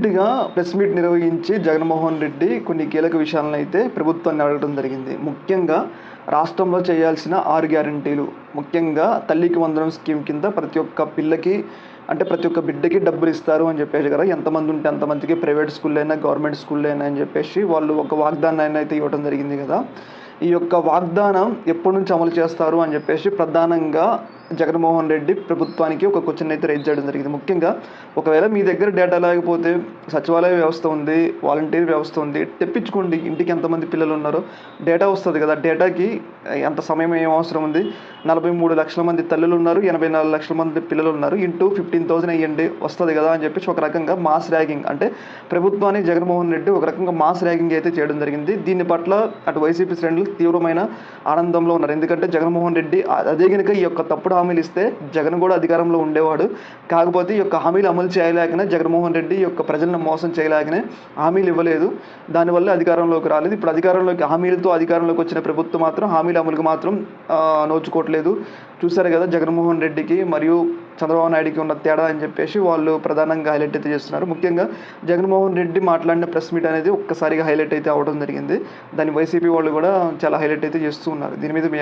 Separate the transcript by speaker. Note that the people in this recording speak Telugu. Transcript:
Speaker 1: రీసెంట్‌గా ప్రెస్ మీట్ నిర్వహించి జగన్మోహన్ రెడ్డి కొన్ని కీలక విషయాలను అయితే ప్రభుత్వాన్ని అడగడం జరిగింది. ముఖ్యంగా రాష్ట్రంలో చేయాల్సిన 6 గ్యారంటీలు. ముఖ్యంగా తల్లికి వందనం స్కీమ్ కింద ప్రతి ఒక్క పిల్లకి అంటే ప్రతి ఒక్క బిడ్డకి డబ్బులిస్తారు అని చెప్పేసి కదా! ఎంతమంది ఉంటే అంతమందికి ప్రైవేట్ స్కూల్‌లైనా, గవర్నమెంట్ స్కూల్‌లైనా అని చెప్పేసి వాళ్ళు ఒక వాగ్దానాన్ని అయితే ఇవ్వడం జరిగింది కదా! ఈ యొక్క వాగ్దానం ఎప్పటినుంచి అమలు చేస్తారు అని చెప్పేసి ప్రధానంగా జగన్మోహన్ రెడ్డి ప్రభుత్వానికి ఒక క్వెషన్ అయితే రైజ్ చేయడం జరిగింది. ముఖ్యంగా ఒకవేళ మీ దగ్గర డేటా లేకపోతే సచివాలయ వ్యవస్థ ఉంది, వాలంటీర్ వ్యవస్థ ఉంది. తెప్పించుకోండి. ఇంటికి ఎంతమంది పిల్లలున్నారో డేటా వస్తది కదా! డేటాకి ఎంత సమయం ఏం అవసరం ఉంది. 43,00,000 మంది తల్లులున్నారు. 84,00,000 మంది పిల్లలున్నారు. ఇంటూ 15,000 ఎయ్యండి వస్తది కదా! అని చెప్పేసి ఒక రకంగా మాస్ ర్యాగింగ్ అంటే ప్రభుత్వానికి జగన్మోహన్ రెడ్డి ఒక రకంగా మాస్ ర్యాగింగ్ అయితే చేయడం జరిగింది. దీని పట్ల అటు వైసీపీ శ్రేణులు తీవ్రమైన ఆనందంలో ఉన్నారు. ఎందుకంటే జగన్మోహన్ రెడ్డి అదే గనుక ఈ యొక్క తప్పుడు హామీలు ఇస్తే జగన్ కూడా అధికారంలో ఉండేవాడు. కాకపోతే ఈ యొక్క హామీలు అమలు చేయలేకనే జగన్మోహన్ రెడ్డి ఈ యొక్క ప్రజలను మోసం చేయలేకనే హామీలు ఇవ్వలేదు. దానివల్ల అధికారంలోకి రాలేదు. ఇప్పుడు అధికారంలోకి వచ్చిన ప్రభుత్వం మాత్రం హామీల అమలుకు మాత్రం నోచుకోవట్లేదు. చూసారు కదా జగన్మోహన్ రెడ్డికి మరియు చంద్రబాబు నాయుడుకి ఉన్న తేడా అని చెప్పేసి వాళ్ళు ప్రధానంగా హైలైట్ అయితే చేస్తున్నారు. ముఖ్యంగా జగన్మోహన్ రెడ్డి మాట్లాడిన ప్రెస్ మీట్ అనేది ఒక్కసారిగా హైలైట్ అయితే అవ్వడం జరిగింది. దాన్ని వైసీపీ వాళ్ళు కూడా చాలా హైలైట్ అయితే చేస్తూ ఉన్నారు. దీని మీద మీ